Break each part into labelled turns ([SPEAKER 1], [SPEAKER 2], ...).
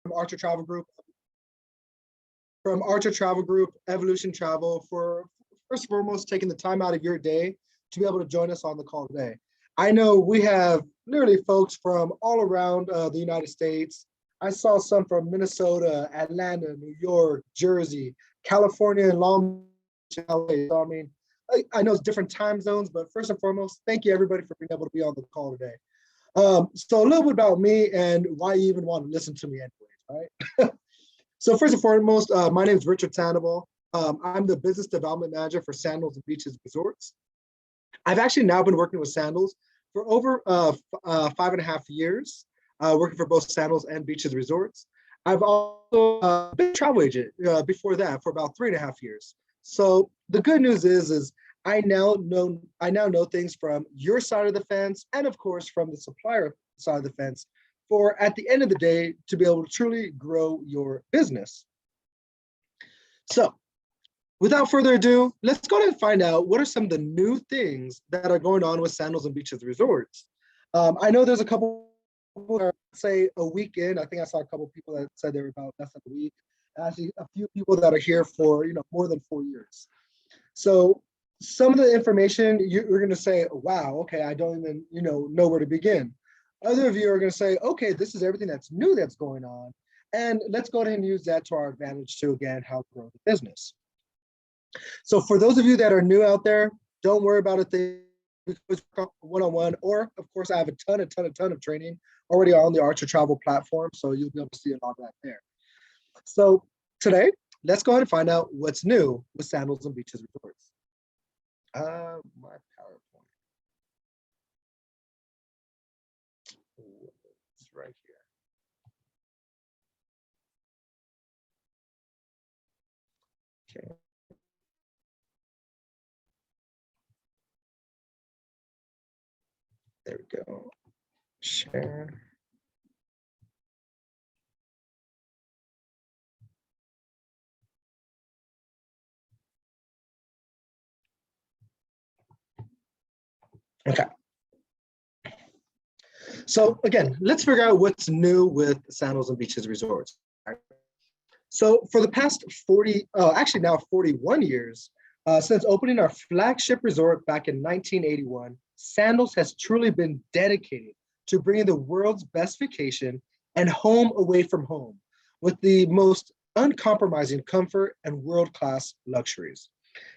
[SPEAKER 1] from Archer Travel Group. From Archer Travel Group, Evolution Travel, for first and foremost taking the time out of your day to be able to join us on the call today. I know we have literally folks from all around the United States. I saw some from Minnesota, Atlanta, New York, Jersey, California, and Long Beach, LA. So I mean, I know it's different time zones, but first and foremost, thank you everybody for being able to be on the call today. So a little bit about me and why you even want to listen to me anyways, right? So first and foremost, my name is Richard Sandoval. I'm the business development manager for Sandals and Beaches Resorts. I've actually now been working with Sandals for over 5.5 years, working for both Sandals and Beaches Resorts. I've also been a travel agent before that for about 3.5 years. So the good news is I now know things from your side of the fence and of course from the supplier side of the fence for at the end of the day to be able to truly grow your business. So without further ado, let's go ahead and find out what are some of the new things that are going on with Sandals and Beaches Resorts. I know there's a couple that say a weekend. I think I saw a couple of people that said they were about less than a week. Actually, a few people that are here for more than 4 years. So some of the information you're going to say, wow, okay, I don't even know where to begin. Other of you are going to say, okay, this is everything that's new that's going on. And let's go ahead and use that to our advantage to, again, help grow the business. So for those of you that are new out there, don't worry about a thing one-on-one, or of course, I have a ton of training already on the Archer Travel platform. So you'll be able to see a lot of that there. So today, let's go ahead and find out what's new with Sandals and Beaches Resorts. My PowerPoint. It's right here. Okay. There we go. Share. Okay. So again, let's figure out what's new with Sandals and Beaches Resorts. So for the past 41 years, since opening our flagship resort back in 1981, Sandals has truly been dedicated to bringing the world's best vacation and home away from home with the most uncompromising comfort and world-class luxuries.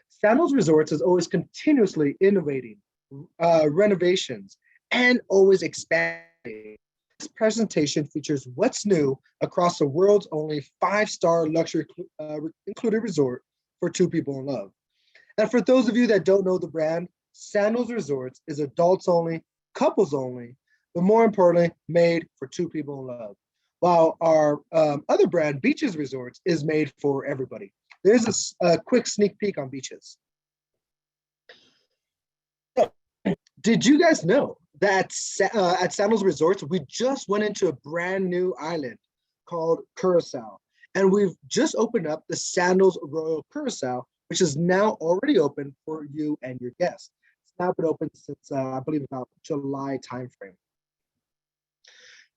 [SPEAKER 1] Sandals Resorts is always continuously innovating, renovations, and always expanding. This presentation features what's new across the world's only 5-star luxury included resort for two people in love. And for those of you that don't know the brand, Sandals Resorts is adults only, couples only, but more importantly, made for two people in love. While our other brand, Beaches Resorts, is made for everybody. There's a quick sneak peek on Beaches. Did you guys know that at Sandals Resorts, we just went into a brand new island called Curacao, and we've just opened up the Sandals Royal Curacao, which is now already open for you and your guests. It's now been open since, I believe, about July timeframe.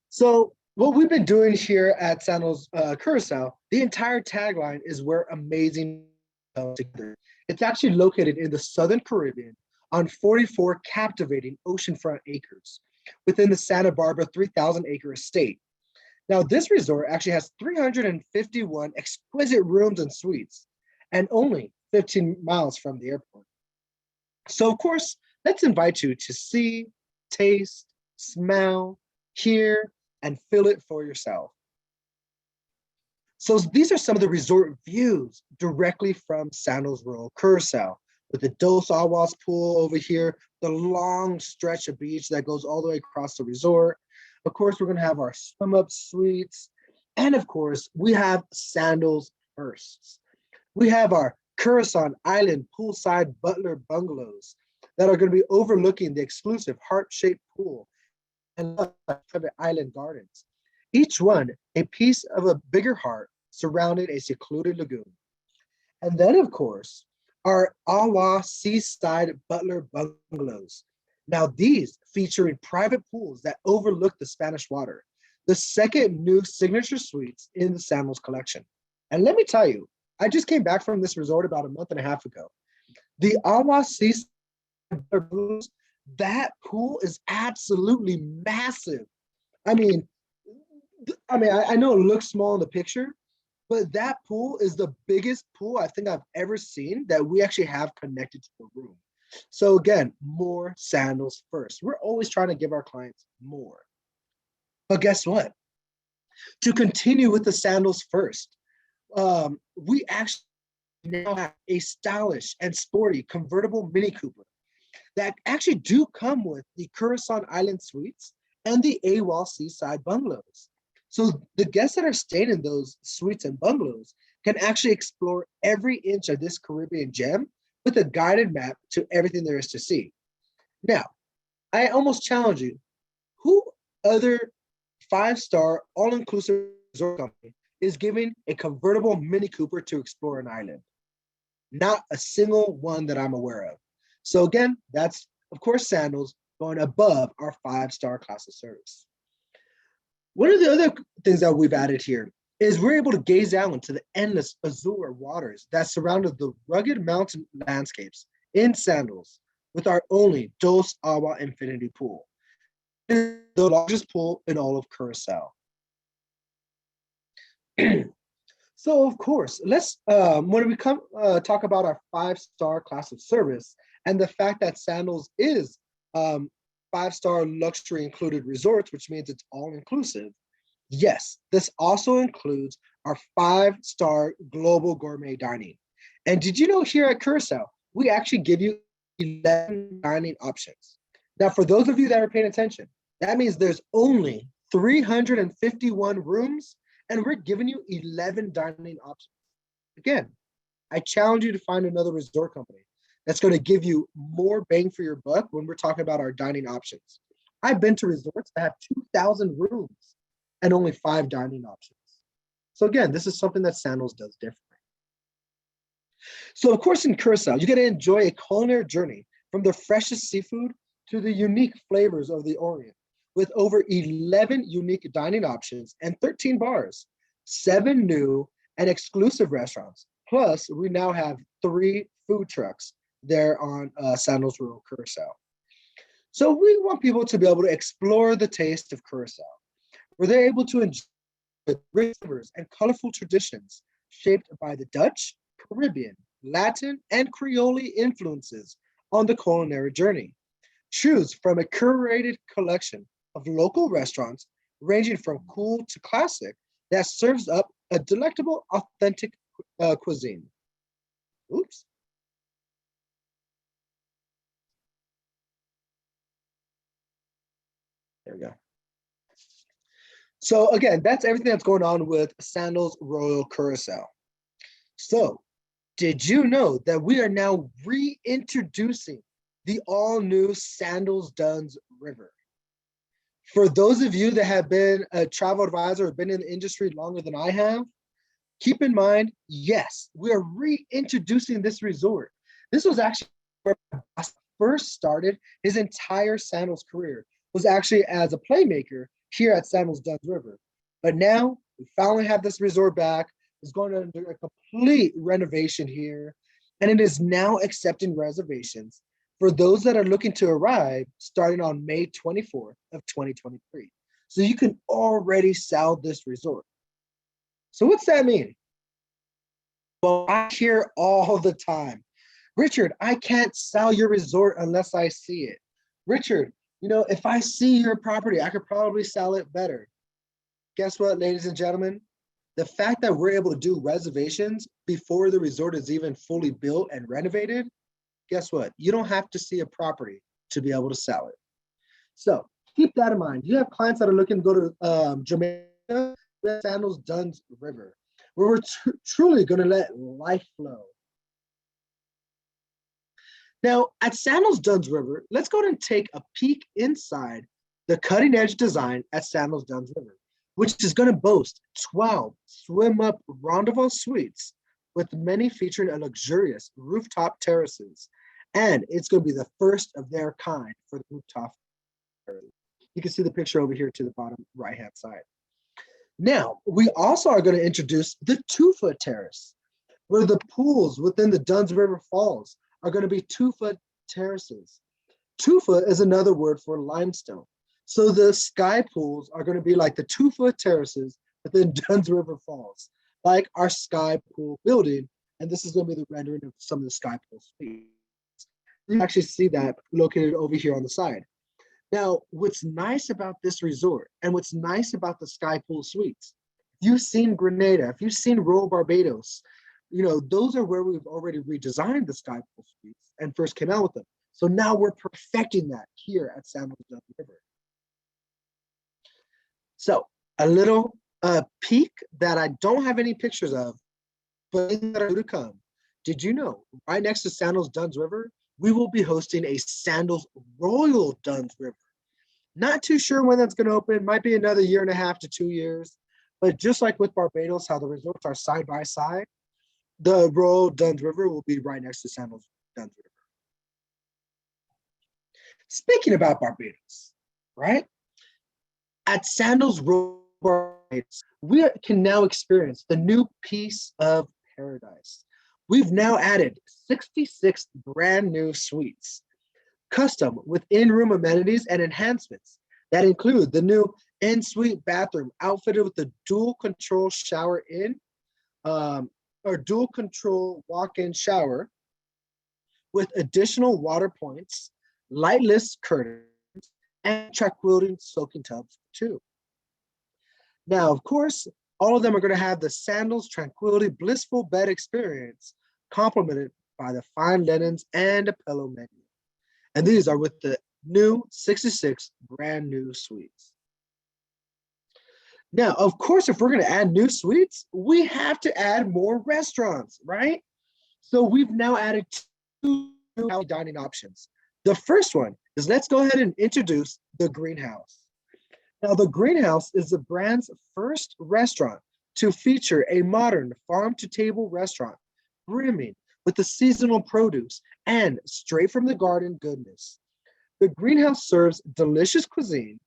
[SPEAKER 1] So what we've been doing here at Sandals Curacao, the entire tagline is where amazing comes together. It's actually located in the Southern Caribbean on 44 captivating oceanfront acres within the Santa Barbara 3,000-acre estate. Now, this resort actually has 351 exquisite rooms and suites, and only 15 miles from the airport. So, of course, let's invite you to see, taste, smell, hear, and feel it for yourself. So these are some of the resort views directly from Sandals Royal Curacao, with the Dos Aguas pool over here, the long stretch of beach that goes all the way across the resort. Of course, we're going to have our swim-up suites. And of course, we have Sandals Firsts. We have our Curacao Island poolside butler bungalows that are going to be overlooking the exclusive heart-shaped pool and private island gardens. Each one a piece of a bigger heart surrounding a secluded lagoon. And then, of course, our Awa Seaside Butler Bungalows. Now, these featuring private pools that overlook the Spanish water. the second new signature suites in the Sandals collection. And let me tell you, I just came back from this resort about a month and a half ago. The Awa Seaside, that pool is absolutely massive. I mean, I know it looks small in the picture, but that pool is the biggest pool I think I've ever seen that we actually have connected to the room. So again, more Sandals first. We're always trying to give our clients more. But guess what? To continue with the Sandals first, we actually now have a stylish and sporty convertible Mini Cooper that actually do come with the Curacao Island Suites and the AWOL Seaside Bungalows. So the guests that are staying in those suites and bungalows can actually explore every inch of this Caribbean gem with a guided map to everything there is to see. Now, I almost challenge you, who other five-star all-inclusive resort company is giving a convertible Mini Cooper to explore an island? Not a single one that I'm aware of. So again, that's, of course, Sandals going above our five-star class of service. One of the other things that we've added here is we're able to gaze out into the endless azure waters that surrounded the rugged mountain landscapes in Sandals with our only Dos Agua Infinity Pool. It is the largest pool in all of Curacao. So of course, let's when we come talk about our five-star class of service and the fact that Sandals is five-star luxury included resorts, which means it's all inclusive. Yes, this also includes our five-star global gourmet dining. And did you know here at Curacao, we actually give you 11 dining options. Now, for those of you that are paying attention, that means there's only 351 rooms and we're giving you 11 dining options. Again, I challenge you to find another resort company that's going to give you more bang for your buck when we're talking about our dining options. I've been to resorts that have 2,000 rooms and only 5 dining options. So again, this is something that Sandals does differently. So of course in Curacao, you get to enjoy a culinary journey from the freshest seafood to the unique flavors of the Orient, with over 11 unique dining options and 13 bars, 7 new and exclusive restaurants. Plus, we now have 3 food trucks there on Sandals Rural Curacao. So we want people to be able to explore the taste of Curacao, where they're able to enjoy rich flavors and colorful traditions shaped by the Dutch, Caribbean, Latin, and Creole influences on the culinary journey. Choose from a curated collection of local restaurants ranging from cool to classic that serves up a delectable, authentic cuisine. Oops. There we go. So again, that's everything that's going on with Sandals Royal Curacao. So did you know that we are now reintroducing the all-new Sandals Duns River? For those of you that have been a travel advisor or been in the industry longer than I have, keep in mind, yes, we are reintroducing this resort. This was actually where Boss first started his entire Sandals career, was actually as a playmaker here at Sandals Duns River. But now we finally have this resort back. It's going under a complete renovation here, and it is now accepting reservations for those that are looking to arrive starting on May 24th of 2023. So you can already sell this resort. So what's that mean? Well, I hear all the time, Richard, I can't sell your resort unless I see it. Richard, you know, if I see your property, I could probably sell it better. Guess what, ladies and gentlemen? The fact that we're able to do reservations before the resort is even fully built and renovated, guess what? You don't have to see a property to be able to sell it. So keep that in mind. You have clients that are looking to go to Jamaica, Sandals Duns River, where we're truly going to let life flow. Now, at Sandals Duns River, let's go ahead and take a peek inside the cutting-edge design at Sandals Duns River, which is going to boast 12 swim-up rendezvous suites, with many featuring a luxurious rooftop terraces. And it's going to be the first of their kind for the rooftop terraces. You can see the picture over here to the bottom right-hand side. Now, we also are going to introduce the 2-foot terrace, where the pools within the Dunn's River Falls are going to be 2-foot terraces. 2-foot is another word for limestone. So the sky pools are going to be like the 2-foot terraces within Dunn's River Falls, like our sky pool building. And this is going to be the rendering of some of the sky pool suites. You actually see that located over here on the side. Now, what's nice about this resort and what's nice about the sky pool suites, if you've seen Grenada, if you've seen Royal Barbados, those are where we've already redesigned the sky pool suites and first came out with them. So now we're perfecting that here at Sandals River. So a little peek that I don't have any pictures of, but that are to come. Did you know right next to Sandals Dunn's River, we will be hosting a Sandals Royal Dunn's River. Not too sure when that's going to open. Might be another 1.5 to 2 years. But just like with Barbados, how the resorts are side by side, the Royal Dunn's River will be right next to Sandals Dunn's River. Speaking about Barbados, right? At Sandals Royal Barbados, we can now experience the new piece of paradise. We've now added 66 brand new suites, custom with in-room amenities and enhancements that include the new in-suite bathroom outfitted with the dual control shower or dual control walk-in shower with additional water points, lightless curtains, and tranquility soaking tubs too. Now, of course, all of them are going to have the Sandals Tranquility Blissful Bed experience, complemented by the fine linens and a pillow menu. And these are with the new 66 brand new suites. Now, of course, if we're going to add new suites, we have to add more restaurants, right? So we've now added 2 new dining options. The first one is, let's go ahead and introduce the Greenhouse. Now, the Greenhouse is the brand's first restaurant to feature a modern farm-to-table restaurant brimming with the seasonal produce and straight from the garden goodness. The Greenhouse serves delicious cuisine,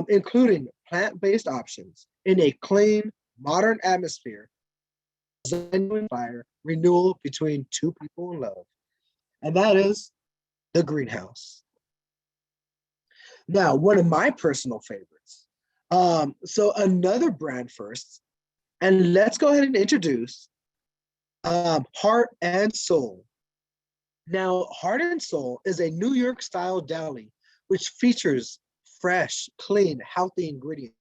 [SPEAKER 1] including plant-based options in a clean, modern atmosphere, designed to inspire renewal between 2 people in love. And that is the Greenhouse. Now, one of my personal favorites. So another brand first, and let's go ahead and introduce Heart and Soul. Now, Heart and Soul is a New York style deli, which features fresh, clean, healthy ingredients.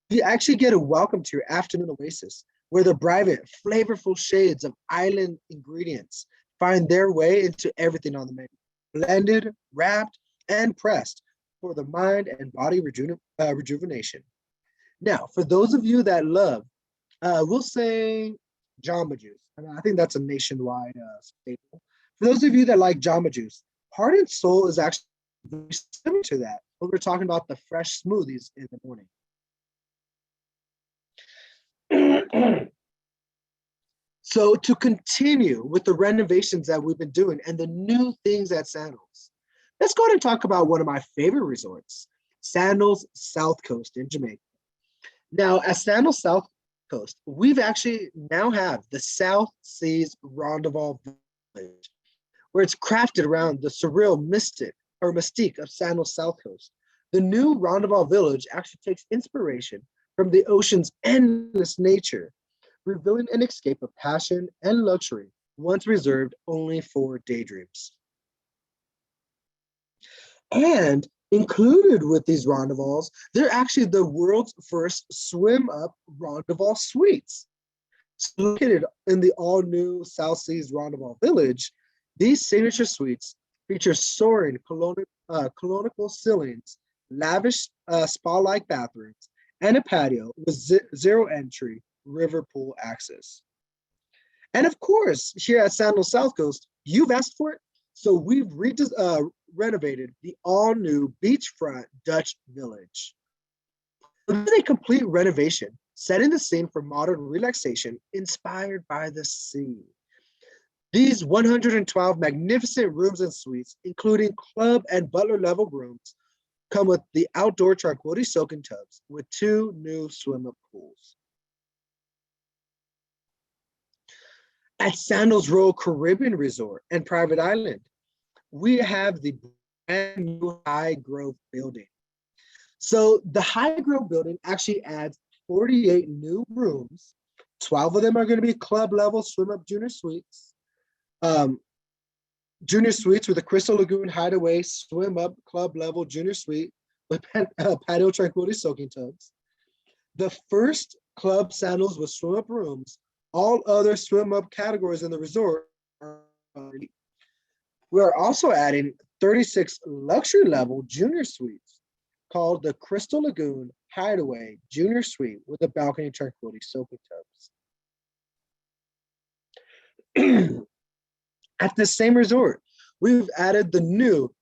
[SPEAKER 1] You actually get a welcome to your afternoon oasis, where the private, flavorful shades of island ingredients find their way into everything on the menu, blended, wrapped, and pressed for the mind and body rejuvenation. Now, for those of you that love, we'll say Jamba Juice. I think that's a nationwide staple. For those of you that like Jamba Juice, Heart and Soul is actually very similar to that, but we're talking about the fresh smoothies in the morning. So to continue with the renovations that we've been doing and the new things at Sandals, let's go ahead and talk about one of my favorite resorts, Sandals South Coast in Jamaica. Now, at Sandals South Coast, we've actually now have the South Seas Rendezvous Village, where it's crafted around the surreal mystique of Sandals South Coast. The new Rendezvous Village actually takes inspiration from the ocean's endless nature, revealing an escape of passion and luxury once reserved only for daydreams. And included with these rendezvous, they're actually the world's first swim-up rendezvous suites. Located in the all-new South Seas Rendezvous Village, these signature suites feature soaring colonial ceilings, lavish spa-like bathrooms, and a patio with zero entry river pool access. And of course, here at Sandals South Coast, you've asked for it, so we've renovated the all-new beachfront Dutch Village. This is a complete renovation, setting the scene for modern relaxation inspired by the sea. These 112 magnificent rooms and suites, including club and butler level rooms, come with the outdoor tranquility soaking tubs with 2 new swim-up pools. At Sandals Royal Caribbean Resort and Private Island, we have the brand new High Grove building. So the High Grove building actually adds 48 new rooms. 12 of them are going to be club level swim-up junior suites. Junior suites with a Crystal Lagoon Hideaway swim-up club level junior suite with patio tranquility soaking tubs. The first Club Sandals with swim-up rooms. All other swim-up categories in the resort are already. We are also adding 36 luxury level junior suites called the Crystal Lagoon Hideaway Junior Suite with a balcony tranquility soaking tubs. At the same resort, we've added the new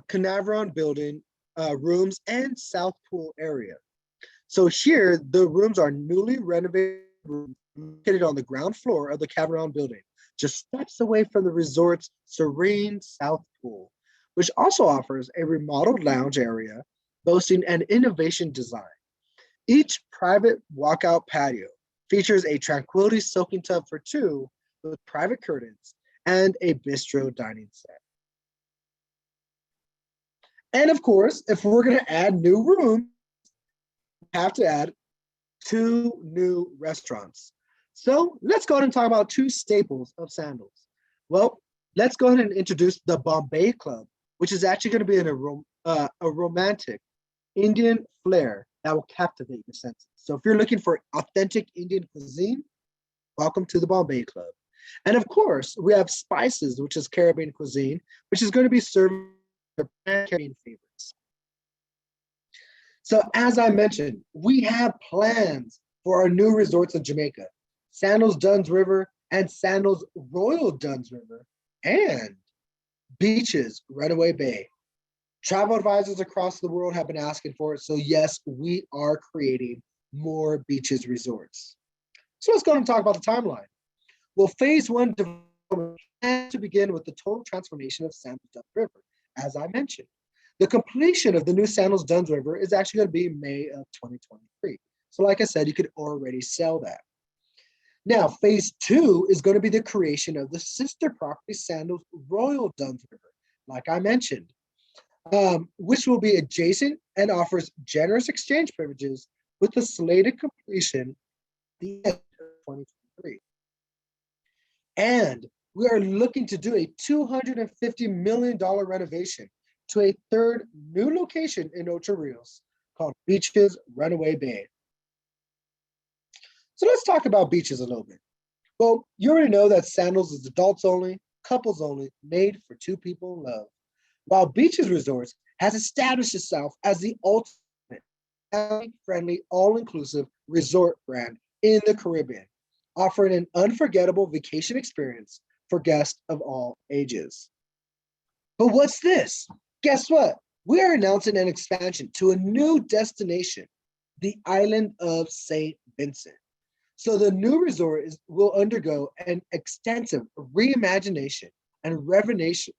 [SPEAKER 1] Canaveral building rooms and South Pool area. So here, the rooms are newly renovated rooms located on the ground floor of the Canaveral building, just steps away from the resort's serene South Pool, which also offers a remodeled lounge area boasting an innovation design. Each private walkout patio features a tranquility soaking tub for 2 with private curtains and a bistro dining set. And of course, if we're going to add new rooms, we have to add 2 new restaurants. So let's go ahead and talk about 2 staples of Sandals. Well, let's go ahead and introduce the Bombay Club, which is actually going to be in a romantic Indian flair that will captivate your senses. So if you're looking for authentic Indian cuisine, welcome to the Bombay Club. And of course, we have Spices, which is Caribbean cuisine, which is going to be serving Caribbean favorites. So as I mentioned, we have plans for our new resorts in Jamaica, Sandals Duns River and Sandals Royal Duns River, and Beaches Runaway Bay. Travel advisors across the world have been asking for it. So yes, we are creating more beaches resorts. So let's go and talk about the timeline. Well, phase 1 development has to begin with the total transformation of Sandals Duns River, as I mentioned. The completion of the new Sandals Duns River is actually going to be May of 2023. So like I said, you could already sell that. Now, phase 2 is going to be the creation of the sister property, Sandals Royal Duns River, like I mentioned, which will be adjacent and offers generous exchange privileges with the slated completion at the end of 2023. And we are looking to do a $250 million renovation to a 3rd new location in Ocho Rios called Beaches Runaway Bay. So let's talk about beaches a little bit. Well, you already know that Sandals is adults only, couples only, made for 2 people in love. While Beaches Resorts has established itself as the ultimate family-friendly, all-inclusive resort brand in the Caribbean, offering an unforgettable vacation experience for guests of all ages. But what's this? Guess what? We are announcing an expansion to a new destination, the island of St. Vincent. So the new resort will undergo an extensive reimagination and renovation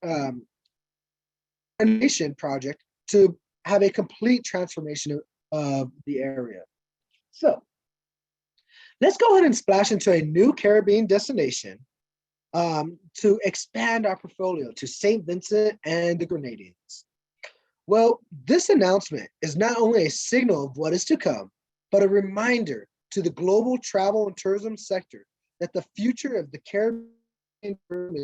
[SPEAKER 1] project to have a complete transformation of the area. So let's go ahead and splash into a new Caribbean destination to expand our portfolio to St. Vincent and the Grenadines. Well, this announcement is not only a signal of what is to come, but a reminder to the global travel and tourism sector that the future of the Caribbean is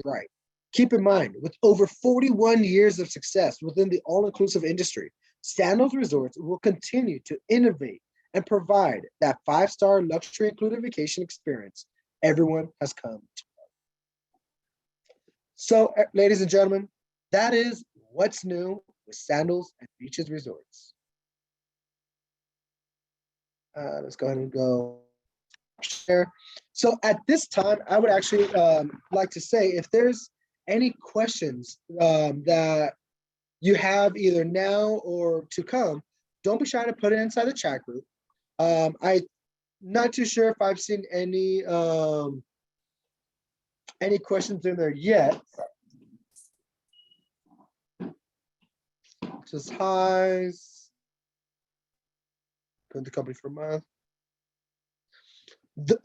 [SPEAKER 1] bright. Keep in mind, with over 41 years of success within the all-inclusive industry, Sandals Resorts will continue to innovate and provide that 5-star luxury included vacation experience everyone has come to love. So, ladies and gentlemen, that is what's new with Sandals and Beaches Resorts. Let's go ahead and go share. So at this time, I would actually like to say, if there's any questions that you have either now or to come, don't be shy to put it inside the chat group. I'm not too sure if I've seen any questions in there yet. Just highs. Go to the company for a month.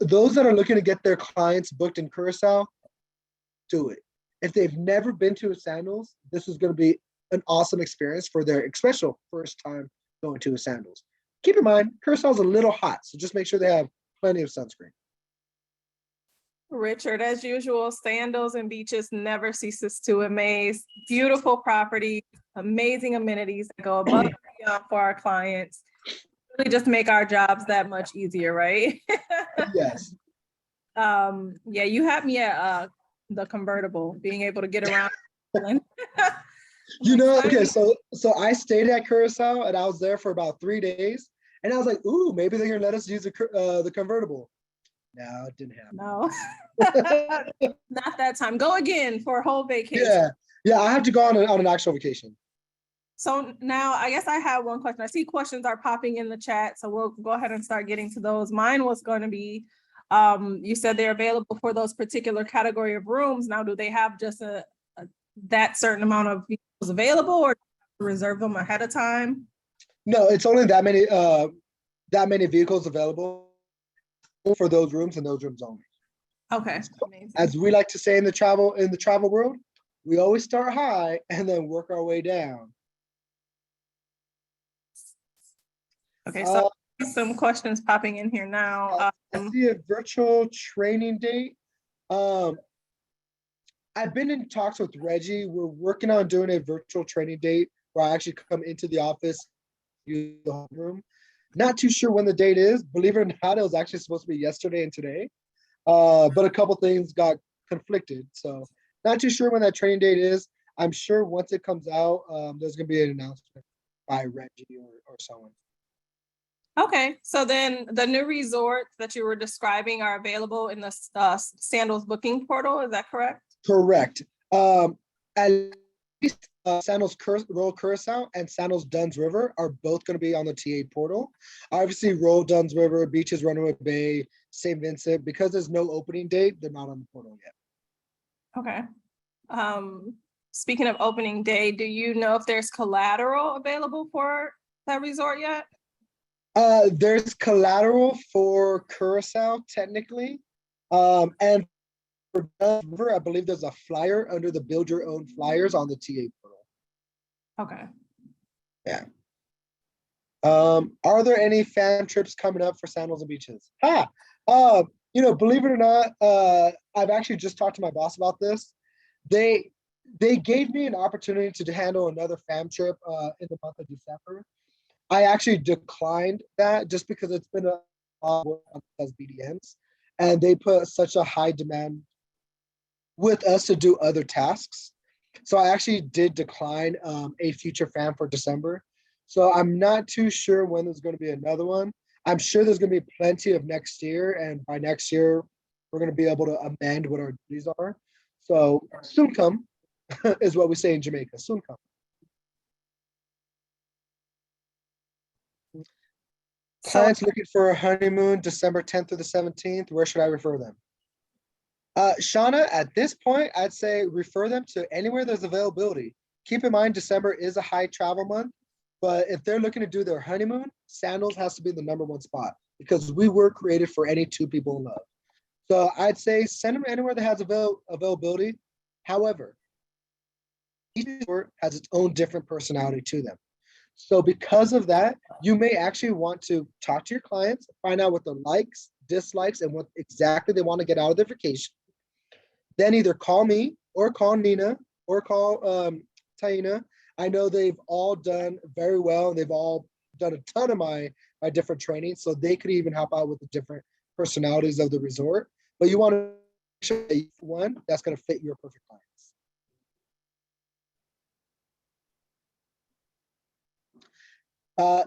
[SPEAKER 1] Those that are looking to get their clients booked in Curacao, do it. If they've never been to a Sandals, this is going to be an awesome experience for their special first time going to a Sandals. Keep in mind, Curacao is a little hot, so just make sure they have plenty of sunscreen.
[SPEAKER 2] Richard, as usual, Sandals and Beaches never ceases to amaze. Beautiful property, amazing amenities that go above and beyond for our clients. Really just make our jobs that much easier, right?
[SPEAKER 1] Yes.
[SPEAKER 2] Yeah, you had me at the convertible, being able to get around.
[SPEAKER 1] You know, okay, so I stayed at Curacao and I was there for about 3 days, and I was like, ooh, maybe they're gonna let us use the convertible. No, it didn't happen.
[SPEAKER 2] No, not that time. Go again for a whole vacation.
[SPEAKER 1] Yeah, I have to go on an actual vacation.
[SPEAKER 2] So now I guess I have one question. I see questions are popping in the chat, so we'll go ahead and start getting to those. Mine was going to be, you said they're available for those particular category of rooms. Now, do they have just that certain amount of vehicles available, or reserve them ahead of time?
[SPEAKER 1] No, it's only that many vehicles available for those rooms and those rooms only.
[SPEAKER 2] Okay.
[SPEAKER 1] So, as we like to say in the travel world, we always start high and then work our way down.
[SPEAKER 2] Okay, so some questions popping in here now.
[SPEAKER 1] I see a virtual training date. I've been in talks with Reggie. We're working on doing a virtual training date where I actually come into the office, use the home room. Not too sure when the date is. Believe it or not, it was actually supposed to be yesterday and today. But a couple things got conflicted. So not too sure when that training date is. I'm sure once it comes out, there's going to be an announcement by Reggie or someone.
[SPEAKER 2] Okay, so then the new resorts that you were describing are available in the Sandals booking portal, is that correct?
[SPEAKER 1] Correct. At least Sandals Royal Curacao and Sandals Dunn's River are both going to be on the TA portal. Obviously, Royal Dunn's River, Beaches Runaway Bay, St. Vincent, because there's no opening date, they're not on the portal yet.
[SPEAKER 2] Okay. Speaking of opening day, do you know if there's collateral available for that resort yet?
[SPEAKER 1] There's collateral for Curacao, technically. And for Dunn's River, I believe there's a flyer under the Build Your Own Flyers on the TA portal.
[SPEAKER 2] Okay.
[SPEAKER 1] Yeah. Are there any fan trips coming up for Sandals and Beaches? Believe it or not, I've actually just talked to my boss about this. They gave me an opportunity to handle another fam trip in the month of December. I actually declined that just because it's been a lot of work as BDMs, and they put such a high demand with us to do other tasks. So I actually did decline a future fam for December. So I'm not too sure when there's going to be another one. I'm sure there's going to be plenty of next year, and by next year, we're going to be able to amend what our duties are. So soon come is what we say in Jamaica, soon come. Clients looking for a honeymoon December 10th through the 17th, where should I refer them? Shauna, at this point, I'd say refer them to anywhere there's availability. Keep in mind, December is a high travel month, but if they're looking to do their honeymoon, Sandals has to be the number one spot because we were created for any two people in love. So I'd say send them anywhere that has availability. However, each resort has its own different personality to them. So because of that, you may actually want to talk to your clients, find out what the likes, dislikes, and what exactly they want to get out of their vacation. Then either call me or call Nina or call Taina. I know they've all done very well, and they've all done a ton of my different trainings, so they could even help out with the different personalities of the resort. But you want to make sure that you one that's going to fit your perfect clients.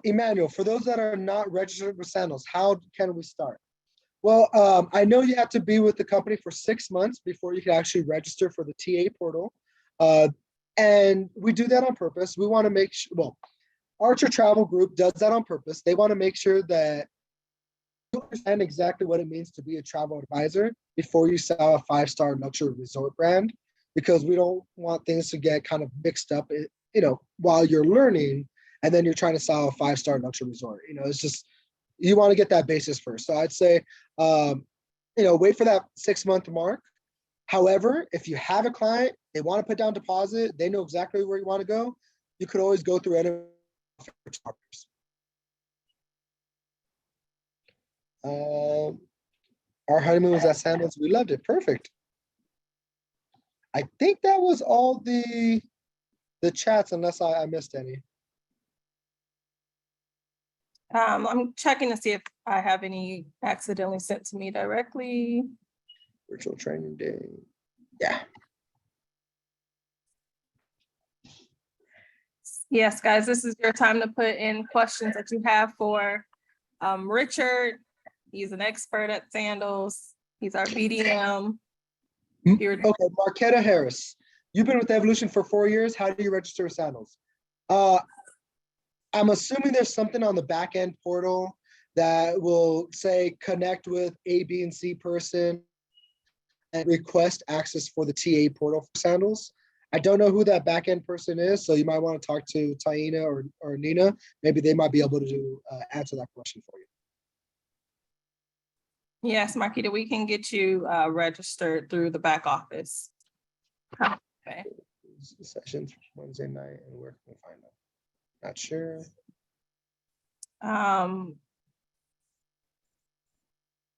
[SPEAKER 1] Emmanuel, for those that are not registered with Sandals, how can we start? Well, I know you have to be with the company for 6 months before you can actually register for the TA portal. And we do that on purpose. We want to make sure, well, Archer Travel Group does that on purpose. They want to make sure that you understand exactly what it means to be a travel advisor before you sell a 5-star luxury resort brand, because we don't want things to get kind of mixed up while you're learning, and then you're trying to sell a 5-star luxury resort. It's just, you want to get that basis first. So I'd say, wait for that 6-month mark. However, if you have a client, they want to put down deposit, they know exactly where you want to go, you could always go through any offers. Our honeymoon was at Sandals. We loved it. Perfect. I think that was all the chats, unless I missed any.
[SPEAKER 2] I'm checking to see if I have any accidentally sent to me directly.
[SPEAKER 1] Virtual training day. Yeah.
[SPEAKER 2] Yes, guys, this is your time to put in questions that you have for Richard. He's an expert at Sandals. He's our BDM.
[SPEAKER 1] Okay, Marquetta Harris. You've been with Evolution for 4 years. How do you register with Sandals? I'm assuming there's something on the back end portal that will say connect with A, B, and C person and request access for the TA portal for Sandals. I don't know who that back end person is, so you might want to talk to Taina or Nina. Maybe they might be able to answer that question for you.
[SPEAKER 2] Yes, Marquita, we can get you registered through the back office. Okay.
[SPEAKER 1] Sessions Wednesday night, and where can we find them? Not sure.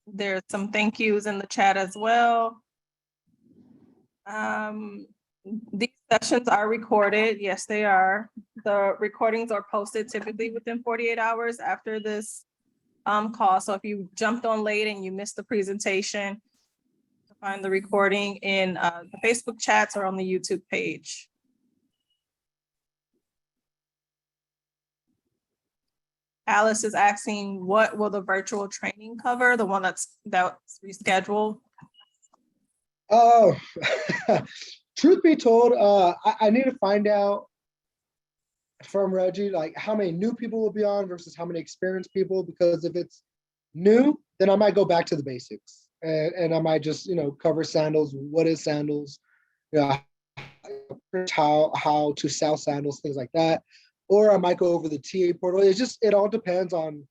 [SPEAKER 2] There's some thank yous in the chat as well. These sessions are recorded. Yes, they are. The recordings are posted typically within 48 hours after this call. So if you jumped on late and you missed the presentation, find the recording in the Facebook chats or on the YouTube page. Alice is asking, what will the virtual training cover? The one that's rescheduled?
[SPEAKER 1] Oh, truth be told, I need to find out from Reggie, like how many new people will be on versus how many experienced people, because if it's new, then I might go back to the basics and I might just, cover Sandals. What is Sandals? How to sell Sandals, things like that. Or I might go over the TA portal. It all depends on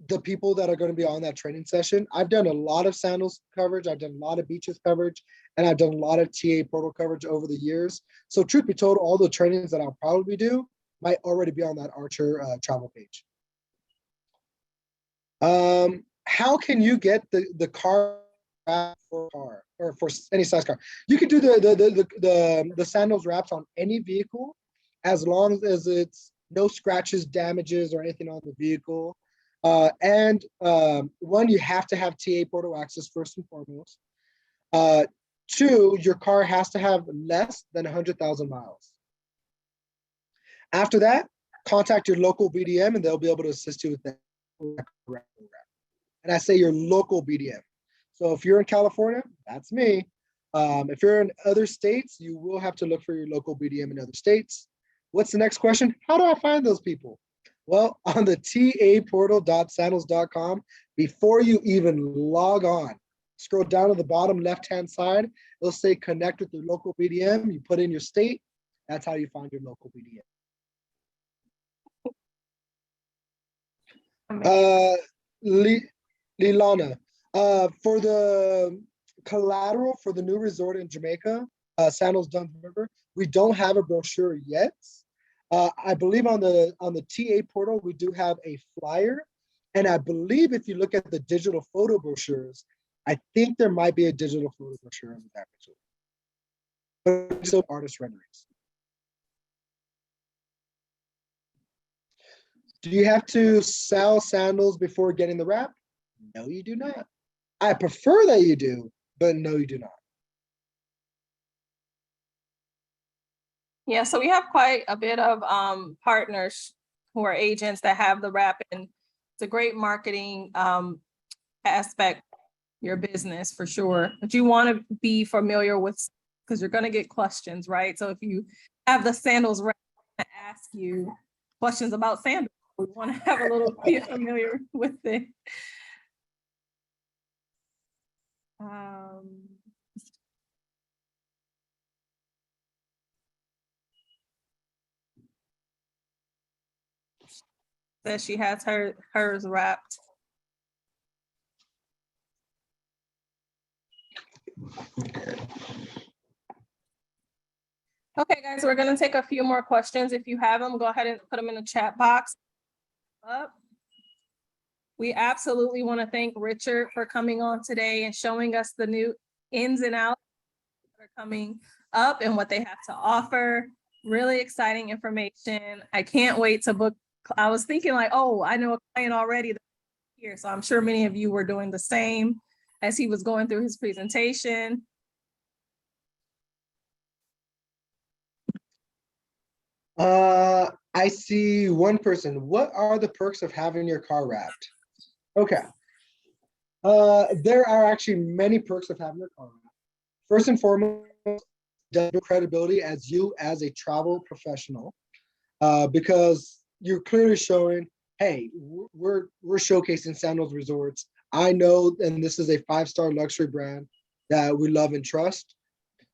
[SPEAKER 1] the people that are going to be on that training session. I've done a lot of Sandals coverage. I've done a lot of beaches coverage, and I've done a lot of TA portal coverage over the years. So truth be told, all the trainings that I'll probably do might already be on that Archer travel page. How can you get the car for car or for any size car? You can do the Sandals wraps on any vehicle, as long as it's no scratches, damages, or anything on the vehicle. One, you have to have TA portal access first and foremost. 2, your car has to have less than 100,000 miles. After that, contact your local BDM and they'll be able to assist you with that. And I say your local BDM. So if you're in California, that's me. If you're in other states, you will have to look for your local BDM in other states. What's the next question? How do I find those people? Well, on the taportal.sandals.com, before you even log on, scroll down to the bottom left-hand side, it'll say connect with your local BDM. You put in your state. That's how you find your local BDM. Lilana, for the collateral for the new resort in Jamaica, Sandals November, we don't have a brochure yet. I believe on the TA portal, we do have a flyer. And I believe if you look at the digital photo brochures, I think there might be a digital photo brochure of that resort. But still artist renderings. Do you have to sell Sandals before getting the wrap? No, you do not. I prefer that you do, but no, you do not.
[SPEAKER 2] Yeah, so we have quite a bit of partners who are agents that have the wrap, and it's a great marketing aspect of your business for sure. But you want to be familiar with, because you're going to get questions, right? So if you have the Sandals wrap to ask you questions about Sandals, we want to have a little be familiar with it. Says she has hers wrapped. Okay, guys, we're gonna take a few more questions. If you have them, go ahead and put them in the chat box. We absolutely want to thank Richard for coming on today and showing us the new ins and outs that are coming up and what they have to offer. Really exciting information. I can't wait to book. I was thinking like, oh, I know a client already here. So I'm sure many of you were doing the same as he was going through his presentation.
[SPEAKER 1] I see one person. What are the perks of having your car wrapped? Okay. There are actually many perks of having your car wrapped. First and foremost, the credibility as you as a travel professional, because you're clearly showing, hey, we're showcasing Sandals Resorts. I know, and this is a 5-star luxury brand that we love and trust.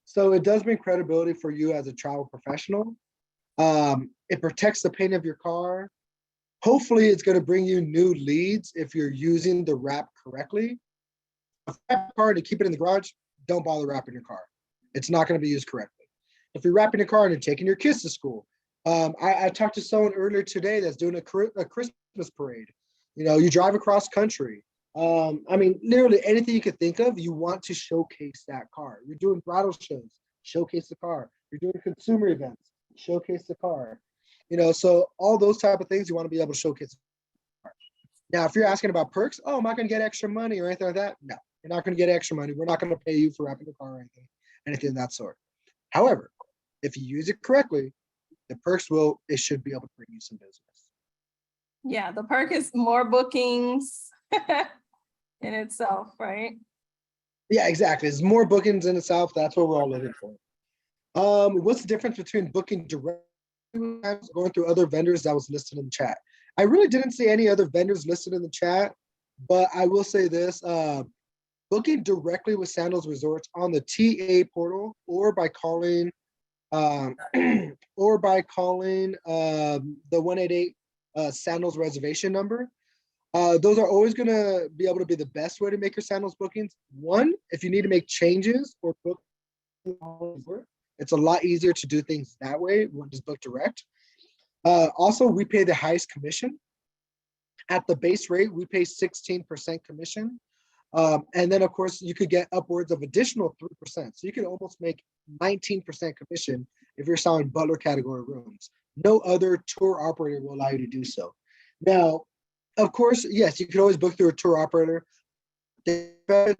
[SPEAKER 1] So it does bring credibility for you as a travel professional. It protects the paint of your car. Hopefully, it's going to bring you new leads if you're using the wrap correctly. If you wrap your car to keep it in the garage, don't bother wrapping your car. It's not going to be used correctly. If you're wrapping your car and you're taking your kids to school, I talked to someone earlier today that's doing a Christmas parade. You know, you drive across country. I mean, literally anything you could think of, you want to showcase that car. You're doing bridal shows, showcase the car. You're doing consumer events, showcase the car. You know, so all those type of things you want to be able to showcase the car. Now, if you're asking about perks, oh, am I going to get extra money or anything like that? No, you're not going to get extra money. We're not going to pay you for wrapping the car or anything of that sort. However, if you use it correctly, the perks it should be able to bring you some business.
[SPEAKER 2] Yeah, the perk is more bookings in itself, right?
[SPEAKER 1] Yeah, exactly. It's more bookings in itself. That's what we're all looking for. What's the difference between booking direct going through other vendors that was listed in the chat? I really didn't see any other vendors listed in the chat, but I will say this, booking directly with Sandals Resorts on the TA portal or by calling the 188 Sandals reservation number. Those are always going to be able to be the best way to make your Sandals bookings. One, if you need to make changes or book, it's a lot easier to do things that way when just book direct. Also, we pay the highest commission. At the base rate, we pay 16% commission. And then, of course, you could get upwards of additional 3%. So you could almost make 19% commission if you're selling butler category rooms. No other tour operator will allow you to do so. Now, of course, yes, you can always book through a tour operator. I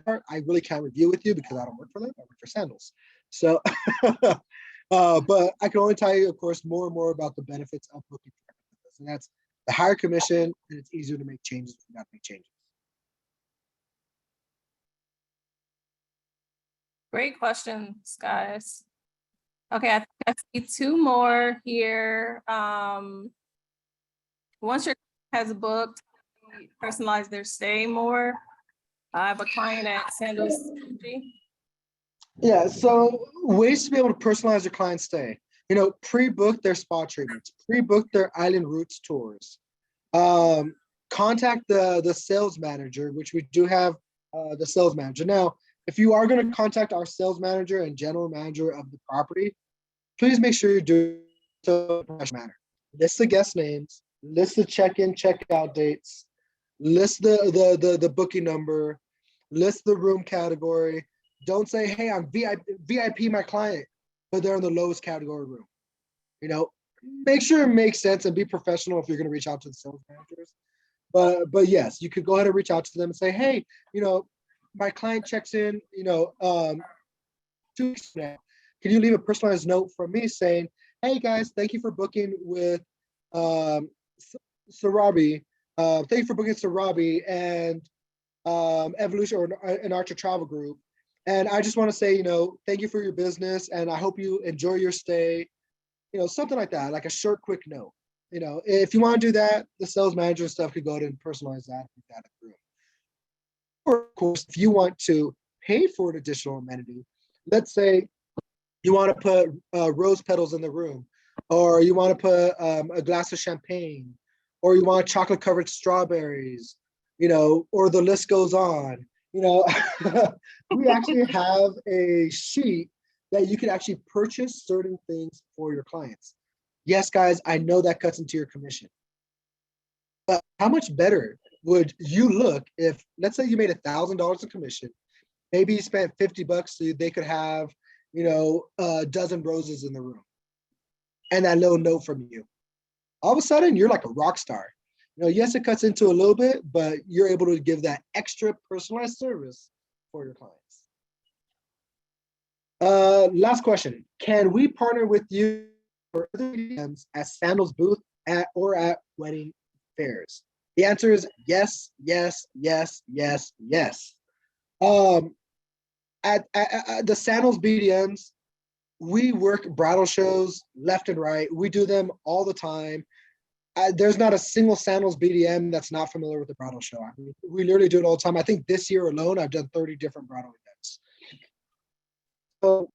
[SPEAKER 1] really can't review with you because I don't work for them. I work for Sandals. So, but I can only tell you, of course, more and more about the benefits of booking. And that's the higher commission, and it's easier to make changes if you got to make changes.
[SPEAKER 2] Great questions, guys. Okay, I think I see two more here. Once your has booked, personalize their stay more. I have a client at Sandals.
[SPEAKER 1] Yeah, so ways to be able to personalize your client's stay. You know, pre-book their spa treatments, pre-book their island routes tours. Contact the sales manager, which we do have the sales manager. Now, if you are going to contact our sales manager and general manager of the property, please make sure you're doing so in a professional manner. List the guest names, list the check-in, check-out dates, list the booking number, list the room category. Don't say, hey, I'm VIP my client, but they're in the lowest category room. You know, make sure it makes sense and be professional if you're going to reach out to the sales managers. But yes, you could go ahead and reach out to them and say, hey, you know, my client checks in, you know, 2 weeks from now. Can you leave a personalized note from me saying, hey guys, thank you for booking with Sarabi. Thank you for booking Sarabi and Evolution or an Archer Travel Group. And I just want to say, you know, thank you for your business and I hope you enjoy your stay. You know, something like that, like a short, quick note. You know, if you want to do that, the sales manager and stuff could go ahead and personalize that with that through. Or of course, if you want to pay for an additional amenity, let's say you want to put rose petals in the room, or you want to put a glass of champagne, or you want chocolate covered strawberries, or the list goes on. We actually have a sheet that you can actually purchase certain things for your clients. Yes, guys, I know that cuts into your commission. But how much better would you look if, let's say you made $1,000 in commission, maybe you spent $50 so they could have, a dozen roses in the room and that little note from you. All of a sudden, you're like a rock star. Yes, it cuts into a little bit, but you're able to give that extra personalized service for your clients. Last question. Can we partner with you for other BDMs at Sandals booth or at wedding fairs? The answer is yes, yes, yes, yes, yes. At the Sandals BDMs, we work bridal shows left and right. We do them all the time. There's not a single Sandals BDM that's not familiar with the bridal show. I mean, we literally do it all the time. I think this year alone, I've done 30 different bridal events. So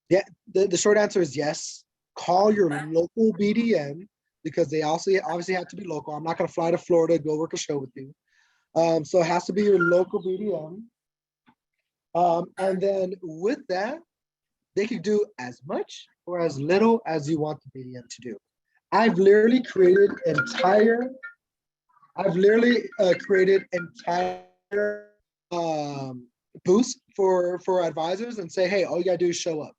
[SPEAKER 1] yeah, the short answer is yes. Call your local BDM because they also obviously have to be local. I'm not going to fly to Florida to go work a show with you. So it has to be your local BDM. And then with that, they can do as much or as little as you want the BDM to do. I've literally created entire booths for advisors and say, hey, all you gotta do is show up,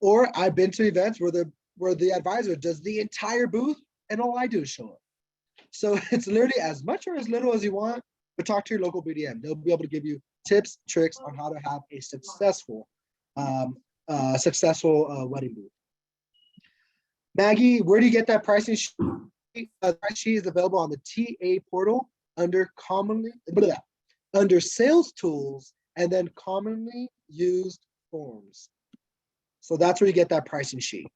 [SPEAKER 1] or I've been to events where the advisor does the entire booth and all I do is show up. So it's literally as much or as little as you want, but talk to your local BDM. They'll be able to give you tips, tricks on how to have a successful wedding booth. Maggie, where do you get that pricing sheet? The price sheet is available on the TA portal under sales tools and then commonly used forms. So that's where you get that pricing sheet.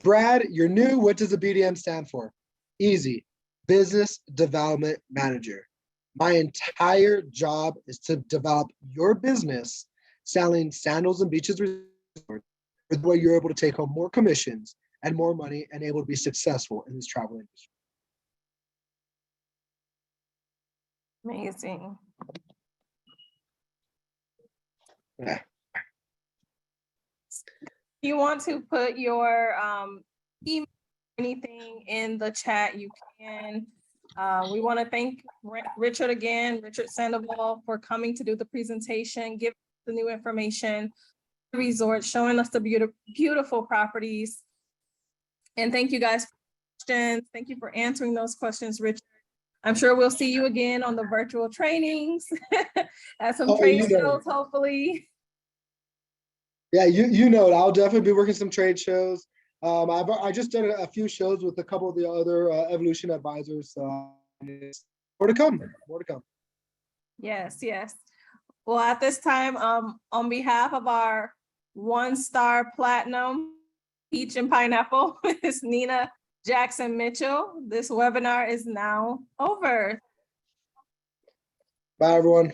[SPEAKER 1] Brad, you're new. What does the BDM stand for? Easy. Business Development Manager. My entire job is to develop your business selling sandals and beaches resorts, where you're able to take home more commissions and more money and able to be successful in this travel industry.
[SPEAKER 2] Amazing.
[SPEAKER 1] Yeah.
[SPEAKER 2] If you want to put your email or anything in the chat, you can. We want to thank Richard again, Richard Sandoval, for coming to do the presentation, give the new information, the resort, showing us the beautiful properties. And thank you guys for questions. Thank you for answering those questions, Richard. I'm sure we'll see you again on the virtual trainings at some trade shows, hopefully.
[SPEAKER 1] Yeah, you know it. I'll definitely be working some trade shows. I just did a few shows with a couple of the other Evolution advisors. So more to come. More to come.
[SPEAKER 2] Yes, yes. Well, at this time, on behalf of our 1-star platinum peach and pineapple, Ms. Nina Jackson Mitchell, this webinar is now over.
[SPEAKER 1] Bye, everyone.